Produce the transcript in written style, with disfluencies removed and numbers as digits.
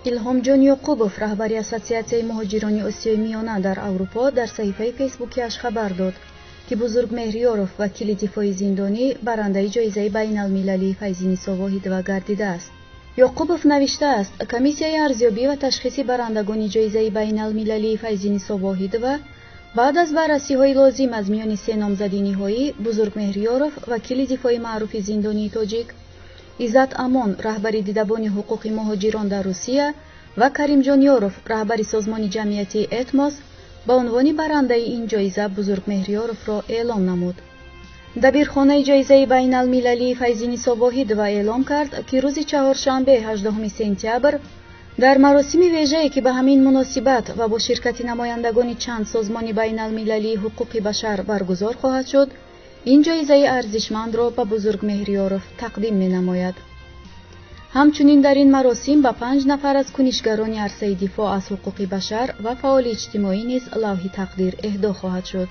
илҳомҷон ёқубов, раҳбари ассотсиатсияи муҳоҷирони осиёи миёна дар аврупо, дар саҳифаи фейсбукиаш хабар дод, ки Бузургмеҳр Ёров, вакили дифои зиндонӣ, барандаи ҷоизаи байналмилалии Файзинисо Воҳидова гардидааст. ёқубов навиштааст: комиссияи арзёбӣ ва ташхиси барандагони ҷоизаи байналмилалии Файзинисо Воҳидова баъд аз баррасиҳои лозим аз миёни се номзади ниҳоӣ, Бузургмеҳр Ёров, вакили дифои маъруфи зиндонии тоҷик, Иззат Амон, раҳбари дидабони ҳуқуқи муҳоҷирон дар Русия ва Каримҷон Ёров, раҳбари созмони ҷамъиятии Этмос, ба унвони барандаи ин ҷоиза Бузургмеҳр Ёровро эълом намуд. Дабирхонаи ҷоизаи байналмилалии Файзинисо Воҳидова эълом кард, ки рӯзи чаҳоршанбе 18 сентябр дар маросими вежае, ки ба ҳамин муносибат ва бо ширкати намояндагони чанд созмони байналмилалии ҳуқуқи башар баргузор хоҳад шуд, ин ҷоизаи арзишмандро ба Бузургмеҳр Ёров тақдим менамояд. ҳамчунин дар ин маросим ба 5 нафар аз кунишгарони арсаи дифоъ аз ҳуқуқи башар ва фаъоли иҷтимоӣ низ лавҳи тақдир эҳдо хоҳад шуд.